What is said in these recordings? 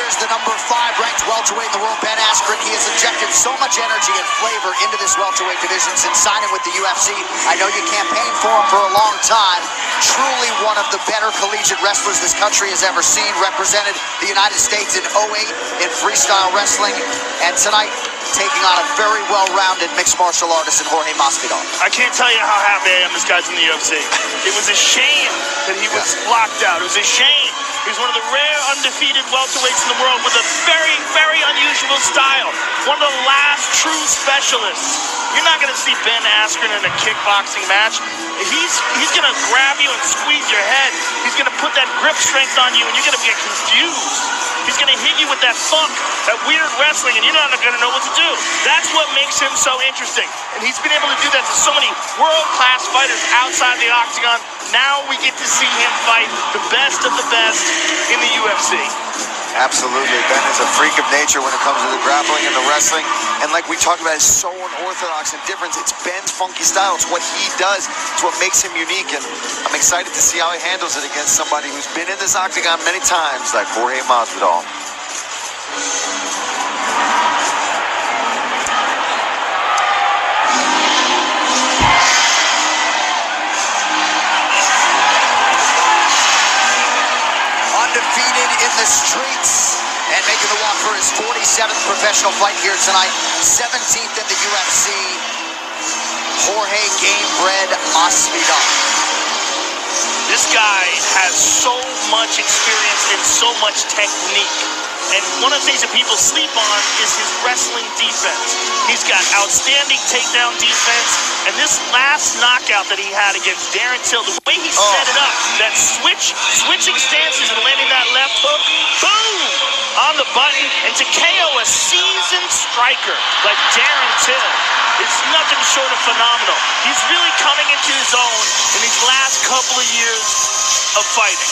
is the #5 ranked welterweight in the world, Ben Askren. He has injected so much energy and flavor into this welterweight division since signing with the UFC. I know you campaigned for him for a long time. Truly one of the better collegiate wrestlers this country has ever seen. Represented the United States in '08 in freestyle wrestling. And tonight, taking on a very well-rounded mixed martial artist in Jorge Masvidal. I can't tell you how happy I am this guy's in the UFC. It was a shame that he was locked out. It was a shame. He's one of the rare undefeated welterweights in the world with a very, very unusual style. One of the last true specialists. You're not going to see Ben Askren in a kickboxing match. He's going to grab you and squeeze your head. He's going to put that grip strength on you, and you're going to get confused. He's going to hit you with that funk, that weird wrestling, and you're not going to know what to do. That's what makes him so interesting. And he's been able to do that to so many world-class fighters outside the octagon. Now we get to see him fight the best of the best in the UFC. Absolutely. Ben is a freak of nature when it comes to the grappling and the wrestling. And like we talked about, it's so unorthodox and different. It's Ben's funky style. It's what he does. It's what makes him unique. And I'm excited to see how he handles it against somebody who's been in this octagon many times, like Jorge Masvidal. Undefeated in the streets and making the walk for his 47th professional fight here tonight, 17th in the UFC, Jorge Gamebred Masvidal. This guy has so much experience and so much technique. And one of the things that people sleep on is his wrestling defense. He's got outstanding takedown defense. And this last knockout that he had against Darren Till, the way he set it up, that switching stances and landing that left hook, boom, on the button. And to KO a seasoned striker like Darren Till, it's nothing short of phenomenal. He's really coming into his own in these last couple of years of fighting.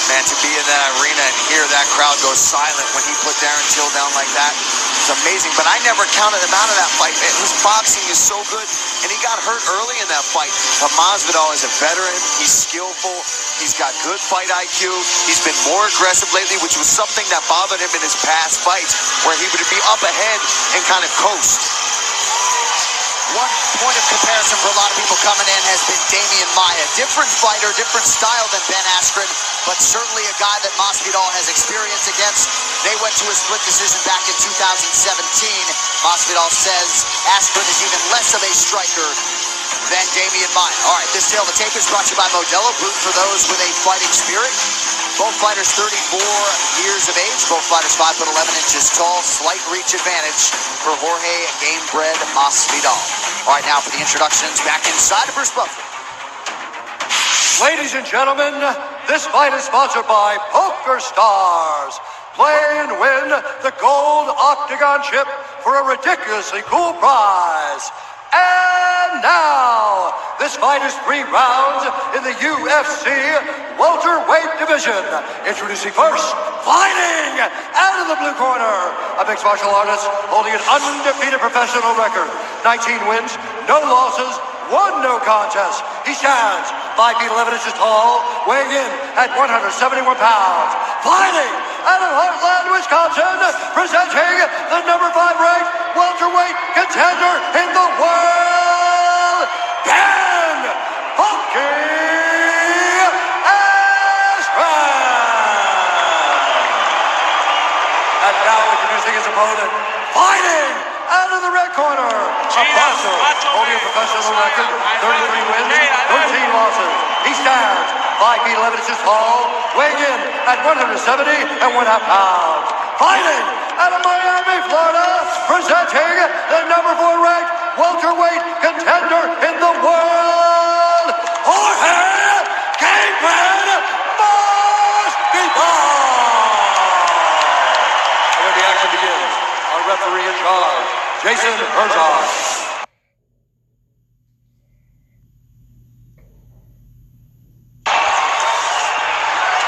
Man, to be in that arena and hear that crowd go silent when he put Darren Till down like that, it's amazing. But I never counted him out of that fight, man. His boxing is so good, and he got hurt early in that fight. But Masvidal is a veteran. He's skillful. He's got good fight IQ. He's been more aggressive lately, which was something that bothered him in his past fights, where he would be up ahead and kind of coast. One point of comparison for a lot of people coming in has been Demian Maia. Different fighter, different style than Ben Askren, but certainly a guy that Masvidal has experience against. They went to a split decision back in 2017. Masvidal says Askren is even less of a striker than Demian Maia. All right, this tale of the tape is brought to you by Modelo, brewed for those with a fighting spirit. Both fighters 34 years of age, both fighters 5'11" tall, slight reach advantage for Jorge Gamebred Masvidal. All right, now for the introductions, back inside of Bruce Buffer. Ladies and gentlemen, this fight is sponsored by Poker Stars. Play and win the gold octagon chip for a ridiculously cool prize. And now, this fight is 3 rounds in the UFC welterweight division. Introducing first, fighting out of the blue corner, a mixed martial artist holding an undefeated professional record. 19 wins, no losses, 1 no contest. He stands 5 feet 11 inches tall, weighing in at 171 pounds. Fighting out of Heartland, Wisconsin, presenting the #5 ranked welterweight contender in the world, Ben Funky Askren. And now introducing his opponent, fighting out of the red corner, a boxer holding a professional record, 33 wins, 13 losses. He stands 5 feet 11 inches tall, weighing in at 170.5 pounds. Fighting out of Miami, Florida, presenting the #4 ranked welterweight contender in the world, Jorge Gamebred Masvidal. And when the action begins, our referee in charge, Jason Herzog.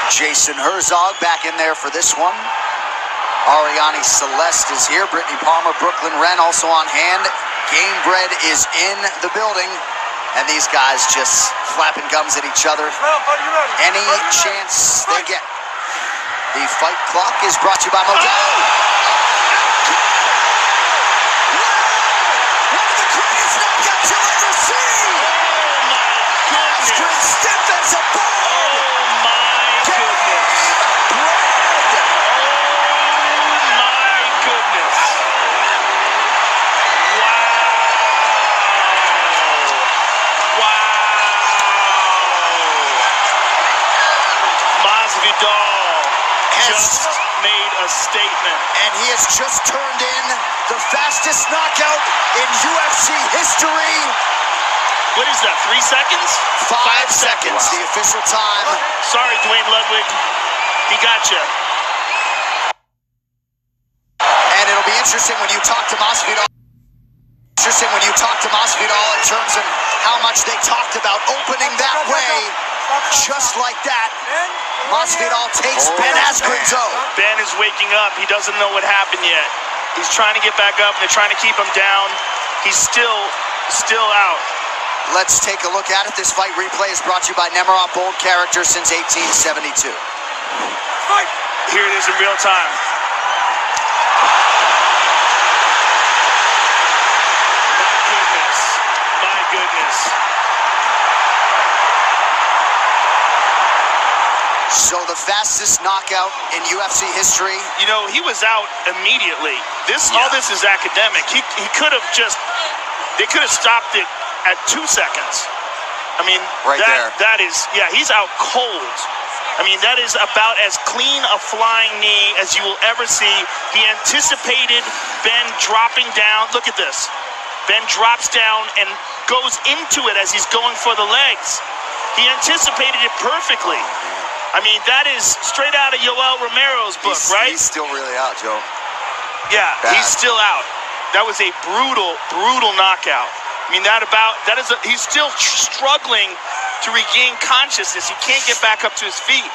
Jason Herzog back in there for this one. Ariane Celeste is here. Brittany Palmer, Brooklyn Wren also on hand. Gamebred is in the building. And these guys just flapping gums at each other any chance they get. The fight clock is brought to you by Modelo. One of the greatest knockouts you'll ever see. Askren stiff as a board. Oh my goodness. Oh my goodness. Wow. Masvidal just made a statement. And he has just turned in the fastest knockout in UFC history. What is that, 3 seconds? 5 seconds, Wow. the official time. Sorry, Dwayne Ludwig. He got you. And it'll be interesting when you talk to Masvidal. In terms of how much they talked about opening that way, just like that. Masvidal takes Ben Askren's O. Ben is waking up. He doesn't know what happened yet. He's trying to get back up, and they're trying to keep him down. He's still out. Let's take a look at it. This fight replay is brought to you by Nemirov, bold character since 1872. Here it is in real time. My goodness. So the fastest knockout in UFC history. You know, he was out immediately. All this is academic. He could have they could have stopped it at 2 seconds. I mean, he's out cold. I mean, that is about as clean a flying knee as you will ever see. He anticipated Ben dropping down. Look at this. Ben drops down and goes into it as he's going for the legs. He anticipated it perfectly. I mean, that is straight out of Yoel Romero's book, right? He's still really out, Joe. Yeah, Bad. He's still out. That was a brutal, brutal knockout. I mean, he's still struggling to regain consciousness. He can't get back up to his feet.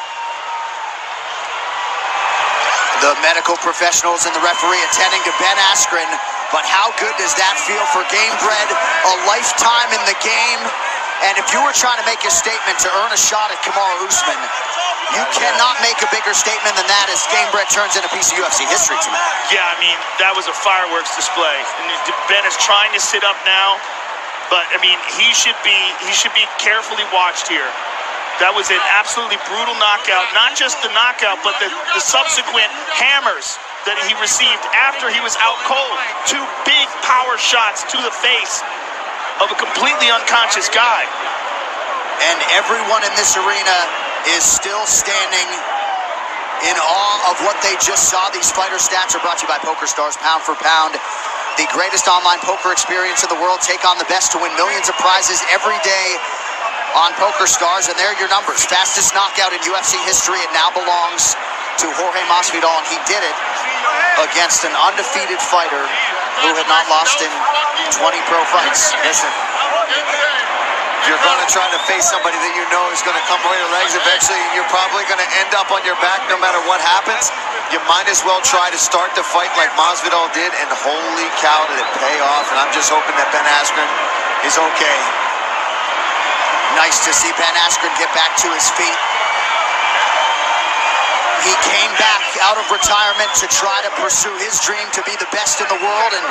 The medical professionals and the referee attending to Ben Askren, but how good does that feel for Gamebred? A lifetime in the game. And if you were trying to make a statement to earn a shot at Kamaru Usman, you cannot make a bigger statement than that as Gamebred turns in a piece of UFC history tonight. Yeah, I mean, that was a fireworks display. And Ben is trying to sit up now, but I mean, he should be carefully watched here. That was an absolutely brutal knockout. Not just the knockout, but the subsequent hammers that he received after he was out cold. 2 big power shots to the face of a completely unconscious guy. And everyone in this arena is still standing in awe of what they just saw. These fighter stats are brought to you by PokerStars, pound for pound. The greatest online poker experience in the world. Take on the best to win millions of prizes every day on PokerStars. And there are your numbers. Fastest knockout in UFC history. It now belongs to Jorge Masvidal, and he did it against an undefeated fighter who had not lost in 20 pro fights. Listen, you're going to try to face somebody that you know is going to come over your legs. Eventually, you're probably going to end up on your back no matter what happens. You might as well try to start the fight like Masvidal did, and holy cow, did it pay off. And I'm just hoping that Ben Askren is okay. Nice to see Ben Askren get back to his feet. He came back out of retirement to try to pursue his dream to be the best in the world, and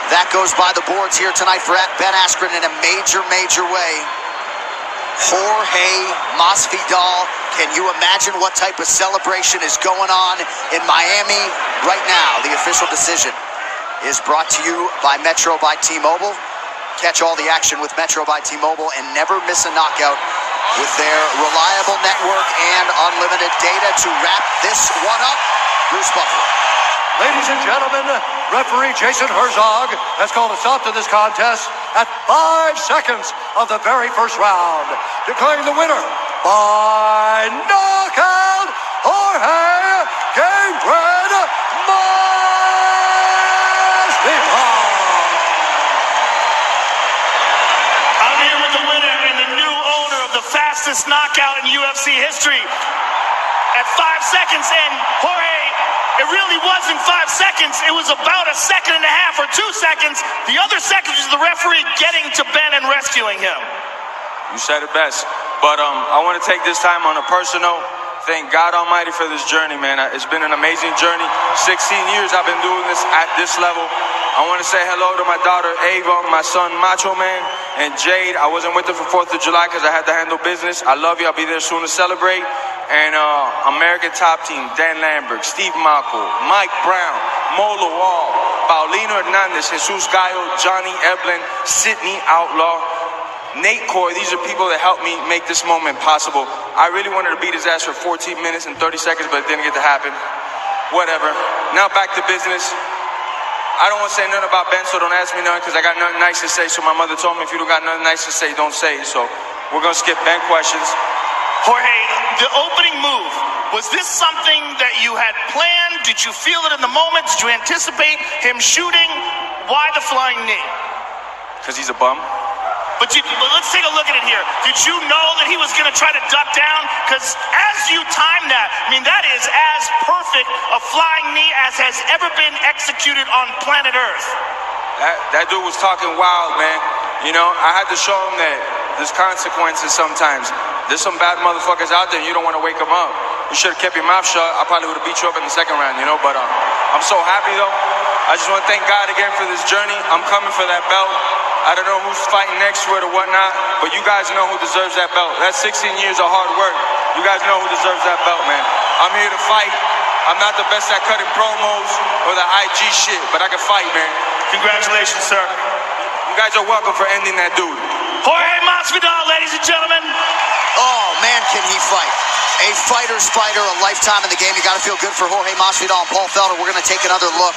that goes by the boards here tonight for Ben Askren in a major, major way. Jorge Masvidal, can you imagine what type of celebration is going on in Miami right now? The official decision is brought to you by Metro by T-Mobile. Catch all the action with Metro by T-Mobile and never miss a knockout with their reliable network and unlimited data. To wrap this one up, Bruce Buffer. Ladies and gentlemen, referee Jason Herzog has called a stop to this contest at 5 seconds of the very first round, declaring the winner by knockout, Jorge Gamebred Masvidal. I'm here with the winner and the new owner of the fastest knockout in UFC history at 5 seconds, and Jorge, it really wasn't 5 seconds. It was about a second and a half or 2 seconds. The other second was the referee getting to Ben and rescuing him. You said it best. But I want to take this time on a personal thank God Almighty for this journey, man. It's been an amazing journey. 16 years I've been doing this at this level. I want to say hello to my daughter Ava, my son Macho Man, and Jade. I wasn't with her for 4th of July because I had to handle business. I love you. I'll be there soon to celebrate. And American Top Team, Dan Lambert, Steve Mako, Mike Brown, Mo Lawal, Paulino Hernandez, Jesus Gallo, Johnny Eblin, Sidney Outlaw, Nate Coy. These are people that helped me make this moment possible. I really wanted to beat his ass for 14 minutes and 30 seconds, but it didn't get to happen. Whatever. Now back to business. I don't want to say nothing about Ben, so don't ask me nothing because I got nothing nice to say. So my mother told me if you don't got nothing nice to say, don't say it. So we're going to skip Ben questions. Jorge, the opening move, was this something that you had planned? Did you feel it in the moment? Did you anticipate him shooting? Why the flying knee? Because he's a bum. But let's take a look at it here. Did you know that he was going to try to duck down? Because as you time that, I mean, that is as perfect a flying knee as has ever been executed on planet Earth. That dude was talking wild, man. You know, I had to show him that there's consequences sometimes. There's some bad motherfuckers out there and you don't want to wake them up. You should have kept your mouth shut. I probably would have beat you up in the second round, you know. But I'm so happy, though. I just want to thank God again for this journey. I'm coming for that belt. I don't know who's fighting next to it or whatnot, but you guys know who deserves that belt. That's 16 years of hard work. You guys know who deserves that belt, man. I'm here to fight. I'm not the best at cutting promos or the IG shit, but I can fight, man. Congratulations, sir. You guys are welcome for ending that dude. Jorge Masvidal, ladies and gentlemen. Oh, man, can he fight. A fighter's fighter, a lifetime in the game. You got to feel good for Jorge Masvidal and Paul Felder. We're going to take another look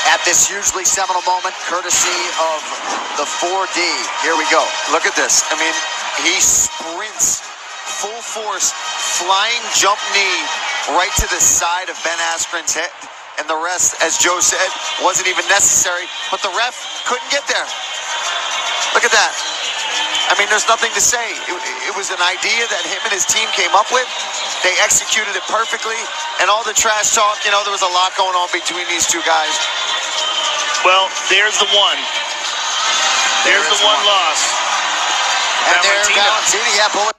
at this hugely seminal moment, courtesy of the 4D. Here we go. Look at this. I mean, he sprints full force, flying jump knee right to the side of Ben Askren's head. And the rest, as Joe said, wasn't even necessary. But the ref couldn't get there. Look at that. I mean, there's nothing to say. It was an idea that him and his team came up with. They executed it perfectly. And all the trash talk, you know, there was a lot going on between these two guys. Well, there's the one. There's the one loss. And there's Valentina, yeah, bullet.